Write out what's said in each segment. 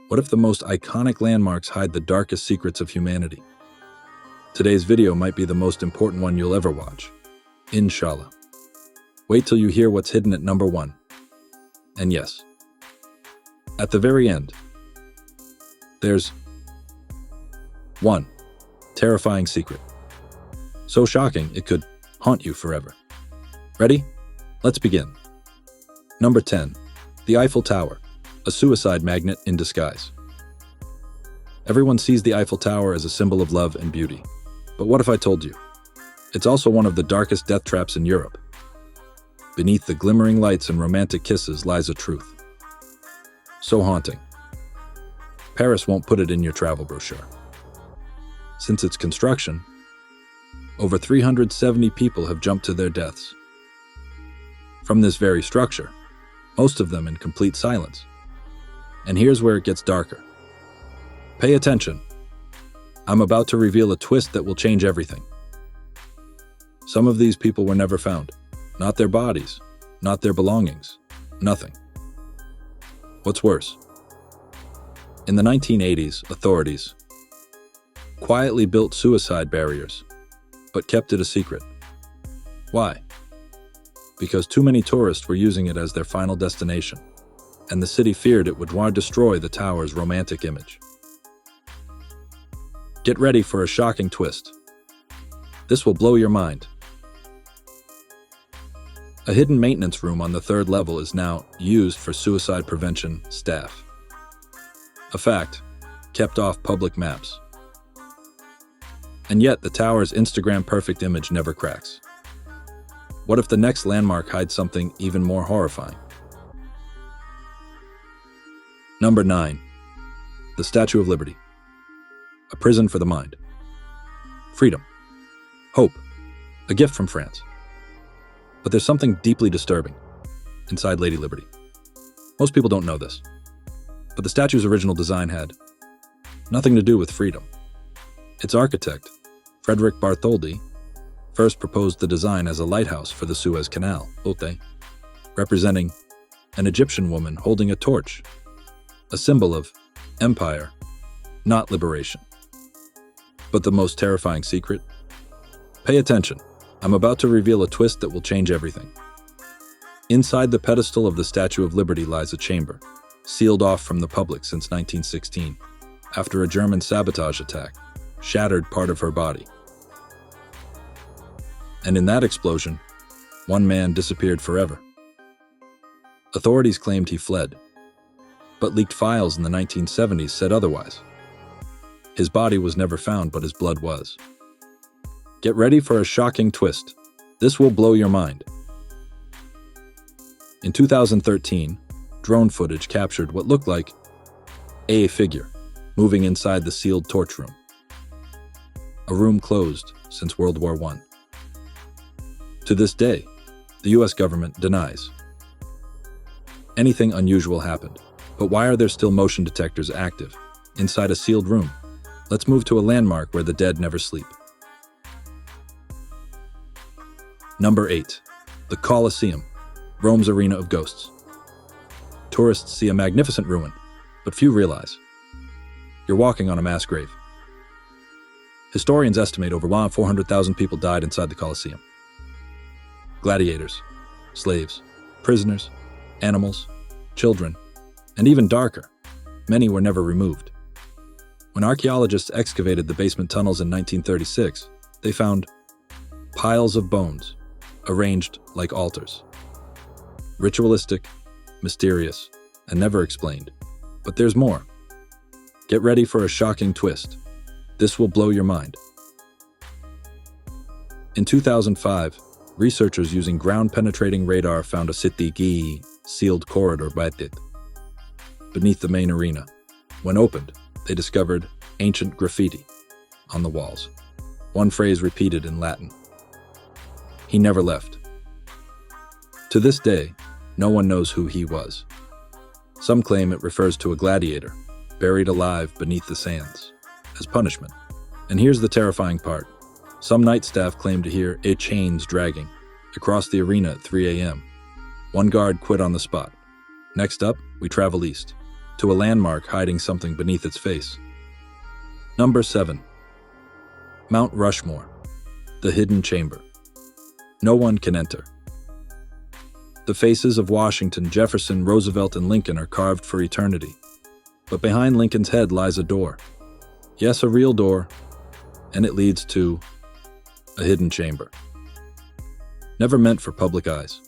What if the most iconic landmarks hide the darkest secrets of humanity? Today's video might be the most important one you'll ever watch. Inshallah. Wait till you hear what's hidden at number 1. And yes, at the very end, there's 1 terrifying secret. So shocking, it could haunt you forever. Ready? Let's begin. Number 10. The Eiffel Tower, a suicide magnet in disguise. Everyone sees the Eiffel Tower as a symbol of love and beauty. But what if I told you? It's also one of the darkest death traps in Europe. Beneath the glimmering lights and romantic kisses lies a truth. So haunting. Paris won't put it in your travel brochure. Since its construction, over 370 people have jumped to their deaths. From this very structure, most of them in complete silence. And here's where it gets darker. Pay attention. I'm about to reveal a twist that will change everything. Some of these people were never found. Not their bodies, not their belongings, nothing. What's worse? In the 1980s, authorities quietly built suicide barriers, but kept it a secret. Why? Because too many tourists were using it as their final destination, and the city feared it would destroy the tower's romantic image. Get ready for a shocking twist. This will blow your mind. A hidden maintenance room on the 3rd level is now used for suicide prevention staff. A fact kept off public maps. And yet the tower's Instagram perfect image never cracks. What if the next landmark hides something even more horrifying? Number 9. The Statue of Liberty. A prison for the mind. Freedom. Hope. A gift from France. But there's something deeply disturbing inside Lady Liberty. Most people don't know this, but the statue's original design had nothing to do with freedom. Its architect, Frederick Bartholdi, first proposed the design as a lighthouse for the Suez Canal, representing an Egyptian woman holding a torch, a symbol of empire, not liberation. But the most terrifying secret? Pay attention. I'm about to reveal a twist that will change everything. Inside the pedestal of the Statue of Liberty lies a chamber, sealed off from the public since 1916, after a German sabotage attack shattered part of her body. And in that explosion, one man disappeared forever. Authorities claimed he fled, but leaked files in the 1970s said otherwise. His body was never found, but his blood was. Get ready for a shocking twist. This will blow your mind. In 2013, drone footage captured what looked like a figure moving inside the sealed torch room. A room closed since World War I. To this day, the US government denies anything unusual happened. But why are there still motion detectors active inside a sealed room? Let's move to a landmark where the dead never sleep. Number 8. The Colosseum, Rome's arena of ghosts. Tourists see a magnificent ruin, but few realize you're walking on a mass grave. Historians estimate over 400,000 people died inside the Colosseum. Gladiators, slaves, prisoners, animals, children, and even darker, many were never removed. When archaeologists excavated the basement tunnels in 1936, they found piles of bones arranged like altars. Ritualistic, mysterious, and never explained. But there's more. Get ready for a shocking twist. This will blow your mind. In 2005, researchers using ground-penetrating radar found a Sitigi sealed corridor beneath the main arena. When opened, they discovered ancient graffiti on the walls. One phrase repeated in Latin. He never left. To this day, no one knows who he was. Some claim it refers to a gladiator, buried alive beneath the sands, as punishment. And here's the terrifying part. Some night staff claim to hear chains dragging across the arena at 3 a.m. One guard quit on the spot. Next up, we travel east, to a landmark hiding something beneath its face. Number 7. Mount Rushmore, the hidden chamber. No one can enter. The faces of Washington, Jefferson, Roosevelt, and Lincoln are carved for eternity. But behind Lincoln's head lies a door. Yes, a real door, and it leads to a hidden chamber. Never meant for public eyes.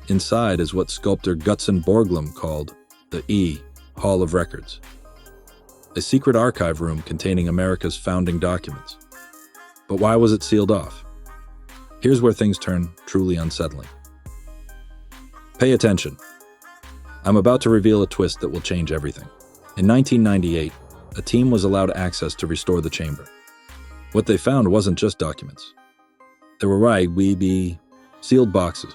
Inside is what sculptor Gutzon Borglum called the Hall of Records, a secret archive room containing America's founding documents. But why was it sealed off? Here's where things turn truly unsettling. Pay attention. I'm about to reveal a twist that will change everything. In 1998, a team was allowed access to restore the chamber. What they found wasn't just documents. There were sealed boxes,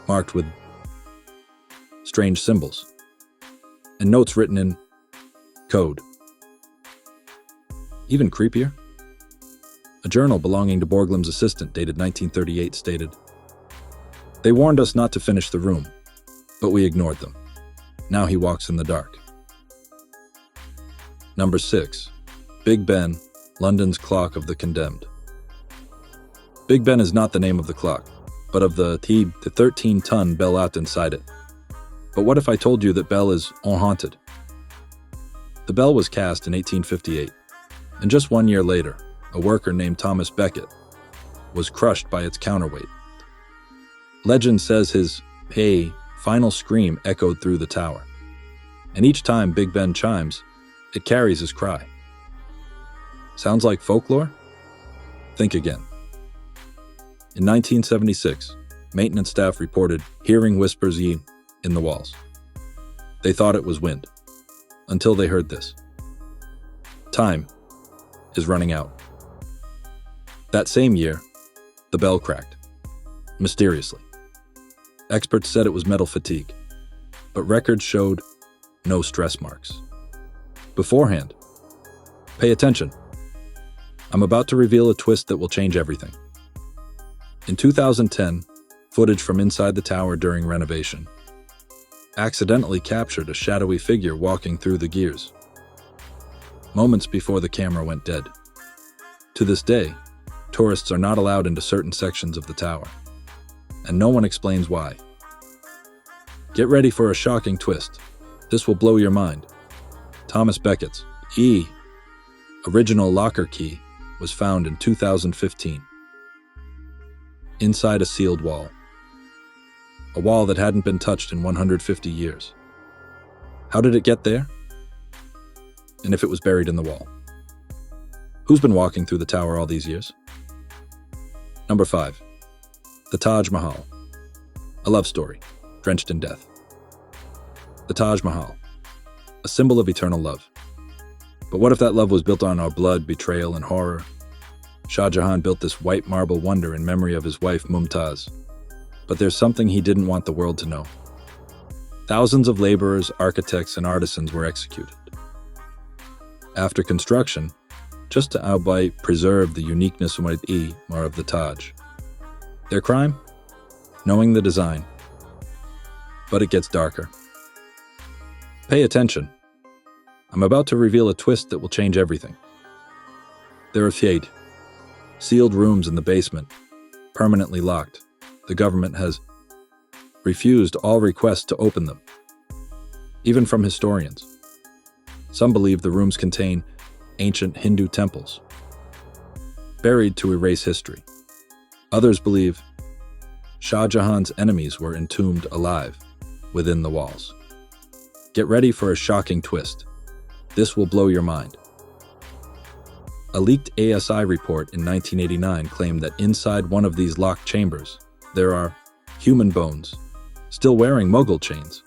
marked with strange symbols, and notes written in code. Even creepier, a journal belonging to Borglum's assistant dated 1938 stated, "They warned us not to finish the room, but we ignored them. Now he walks in the dark." Number 6. Big Ben, London's Clock of the Condemned. Big Ben is not the name of the clock, but of the 13-ton bell out inside it. But what if I told you that bell is unhaunted? The bell was cast in 1858, and just 1 year later, a worker named Thomas Becket was crushed by its counterweight. Legend says his final scream echoed through the tower, and each time Big Ben chimes, it carries his cry. Sounds like folklore? Think again. In 1976, maintenance staff reported hearing whispers in the walls. They thought it was wind, until they heard this. Time is running out. That same year, the bell cracked, mysteriously. Experts said it was metal fatigue, but records showed no stress marks. Beforehand, pay attention. I'm about to reveal a twist that will change everything. In 2010, footage from inside the tower during renovation accidentally captured a shadowy figure walking through the gears, moments before the camera went dead. To this day, tourists are not allowed into certain sections of the tower, and no one explains why. Get ready for a shocking twist. This will blow your mind. Thomas Beckett's original locker key was found in 2015. Inside a sealed wall. A wall that hadn't been touched in 150 years. How did it get there? And if it was buried in the wall? Who's been walking through the tower all these years? Number 5. The Taj Mahal. A love story, drenched in death. The Taj Mahal. A symbol of eternal love. But what if that love was built on our blood, betrayal, and horror? Shah Jahan built this white marble wonder in memory of his wife Mumtaz. But there's something he didn't want the world to know. Thousands of laborers, architects, and artisans were executed. After construction, just to outright preserve the uniqueness of the Taj. Their crime? Knowing the design. But it gets darker. Pay attention. I'm about to reveal a twist that will change everything. There are sealed rooms in the basement, permanently locked. The government has refused all requests to open them, even from historians. Some believe the rooms contain ancient Hindu temples, buried to erase history. Others believe Shah Jahan's enemies were entombed alive within the walls. Get ready for a shocking twist. This will blow your mind. A leaked ASI report in 1989 claimed that inside one of these locked chambers, there are human bones, still wearing Mughal chains.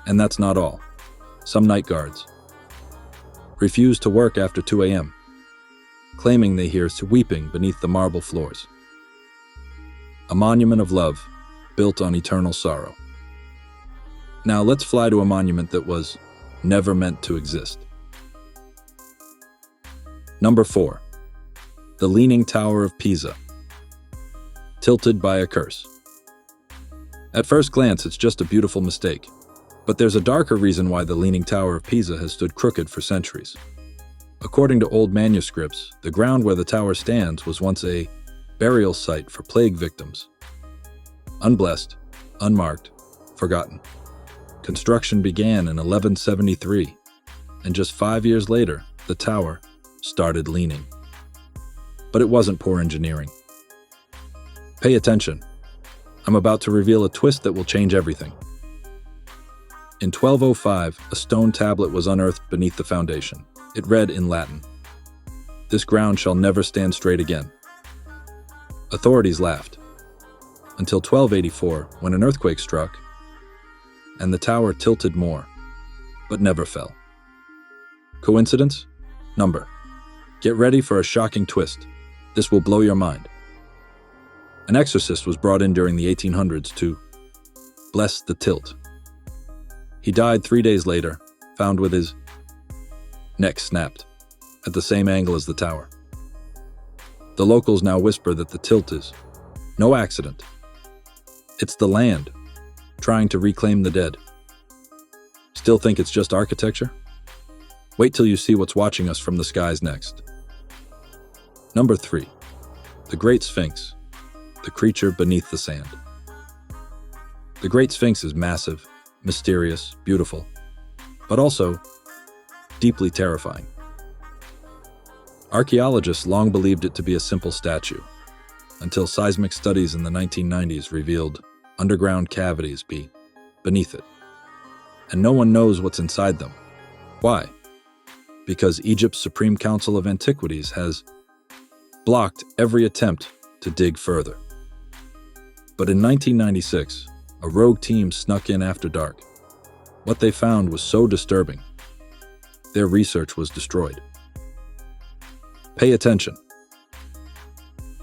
And that's not all. Some night guards refuse to work after 2 a.m., claiming they hear weeping beneath the marble floors. A monument of love built on eternal sorrow. Now let's fly to a monument that was never meant to exist. Number 4. The Leaning Tower of Pisa. Tilted by a curse. At first glance, it's just a beautiful mistake. But there's a darker reason why the Leaning Tower of Pisa has stood crooked for centuries. According to old manuscripts, the ground where the tower stands was once a burial site for plague victims. Unblessed, unmarked, forgotten. Construction began in 1173, and just 5 years later, the tower started leaning. But it wasn't poor engineering. Pay attention. I'm about to reveal a twist that will change everything. In 1205, a stone tablet was unearthed beneath the foundation. It read in Latin, "This ground shall never stand straight again." Authorities laughed, until 1284, when an earthquake struck, and the tower tilted more, but never fell. Coincidence? Number. Get ready for a shocking twist. This will blow your mind. An exorcist was brought in during the 1800s to bless the tilt. He died 3 days later, found with his neck snapped, at the same angle as the tower. The locals now whisper that the tilt is no accident. It's the land, trying to reclaim the dead. Still think it's just architecture? Wait till you see what's watching us from the skies next. Number 3. The Great Sphinx, the creature beneath the sand. The Great Sphinx is massive, mysterious, beautiful, but also deeply terrifying. Archaeologists long believed it to be a simple statue, until seismic studies in the 1990s revealed underground cavities beneath it. And no one knows what's inside them. Why? Because Egypt's Supreme Council of Antiquities has blocked every attempt to dig further. But in 1996, a rogue team snuck in after dark. What they found was so disturbing, their research was destroyed. Pay attention.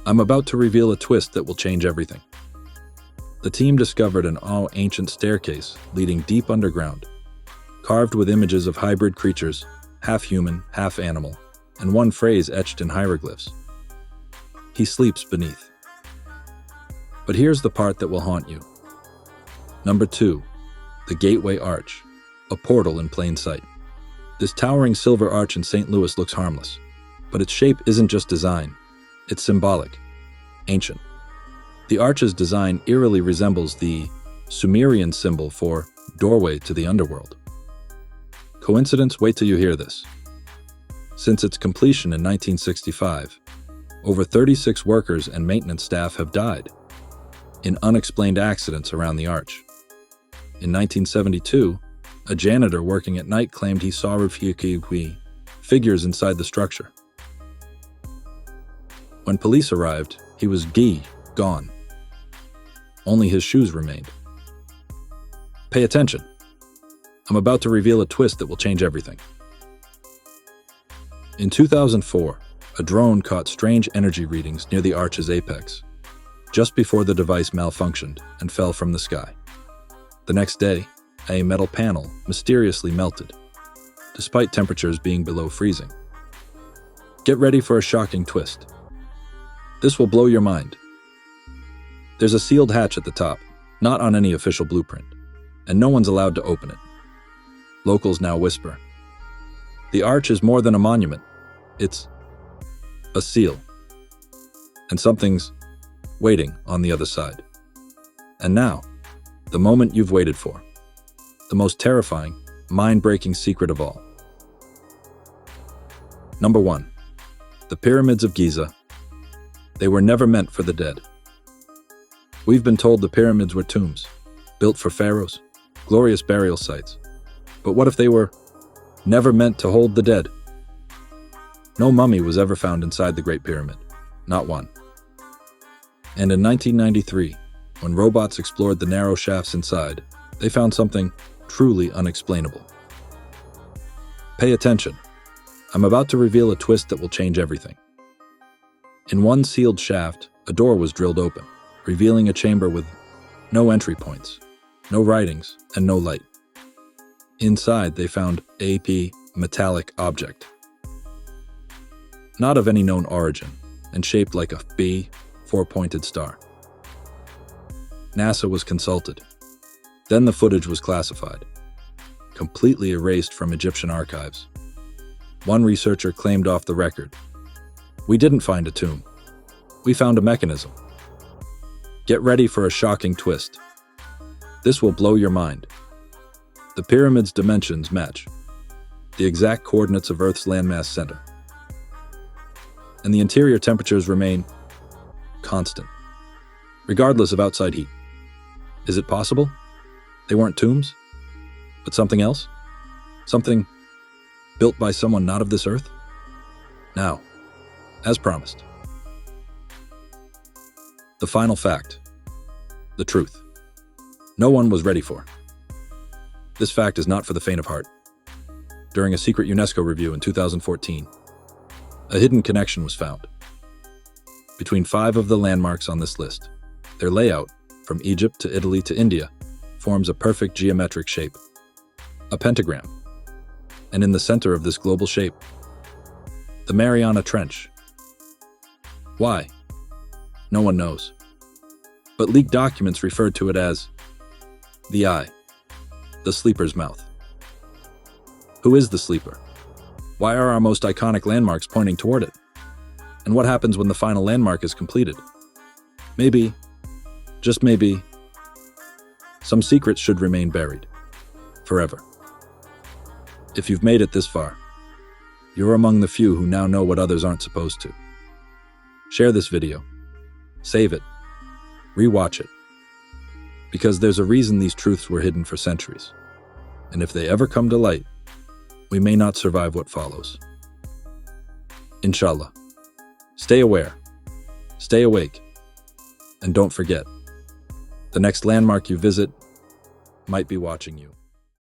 I'm about to reveal a twist that will change everything. The team discovered an ancient staircase leading deep underground, carved with images of hybrid creatures, half human, half animal, and one phrase etched in hieroglyphs. He sleeps beneath. But here's the part that will haunt you. Number 2, the Gateway Arch, a portal in plain sight. This towering silver arch in St. Louis looks harmless, but its shape isn't just design, it's symbolic, ancient. The arch's design eerily resembles the Sumerian symbol for doorway to the underworld. Coincidence? Wait till you hear this. Since its completion in 1965, over 36 workers and maintenance staff have died in unexplained accidents around the arch. In 1972, a janitor working at night claimed he saw figures inside the structure. When police arrived, he was gone. Only his shoes remained. Pay attention. I'm about to reveal a twist that will change everything. In 2004, a drone caught strange energy readings near the arch's apex, just before the device malfunctioned and fell from the sky. The next day, a metal panel mysteriously melted, despite temperatures being below freezing. Get ready for a shocking twist. This will blow your mind. There's a sealed hatch at the top, not on any official blueprint, and no one's allowed to open it. Locals now whisper, the arch is more than a monument. It's a seal. And something's waiting on the other side. And now, the moment you've waited for. The most terrifying, mind-breaking secret of all. Number 1. The Pyramids of Giza. They were never meant for the dead. We've been told the pyramids were tombs, built for pharaohs, glorious burial sites. But what if they were never meant to hold the dead? No mummy was ever found inside the Great Pyramid, not one. And in 1993, when robots explored the narrow shafts inside, they found something truly unexplainable. Pay attention. I'm about to reveal a twist that will change everything. In one sealed shaft, a door was drilled open, revealing a chamber with no entry points, no writings, and no light. Inside, they found a metallic object, not of any known origin, and shaped like a four-pointed star. NASA was consulted. Then the footage was classified, completely erased from Egyptian archives. One researcher claimed off the record, "We didn't find a tomb. We found a mechanism." Get ready for a shocking twist. This will blow your mind. The pyramid's dimensions match the exact coordinates of Earth's landmass center, and the interior temperatures remain constant, regardless of outside heat. Is it possible they weren't tombs, but something else? Something built by someone not of this earth? Now, as promised, the final fact, the truth no one was ready for. This fact is not for the faint of heart. During a secret UNESCO review in 2014, a hidden connection was found between 5 of the landmarks on this list. Their layout, from Egypt to Italy to India, forms a perfect geometric shape, a pentagram. And in the center of this global shape, the Mariana Trench. Why? No one knows. But leaked documents referred to it as the eye, the sleeper's mouth. Who is the sleeper? Why are our most iconic landmarks pointing toward it? And what happens when the final landmark is completed? Maybe, just maybe, some secrets should remain buried forever. If you've made it this far, you're among the few who now know what others aren't supposed to. Share this video, save it, rewatch it, because there's a reason these truths were hidden for centuries. And if they ever come to light, we may not survive what follows. Inshallah. Stay aware, stay awake, and don't forget, the next landmark you visit might be watching you.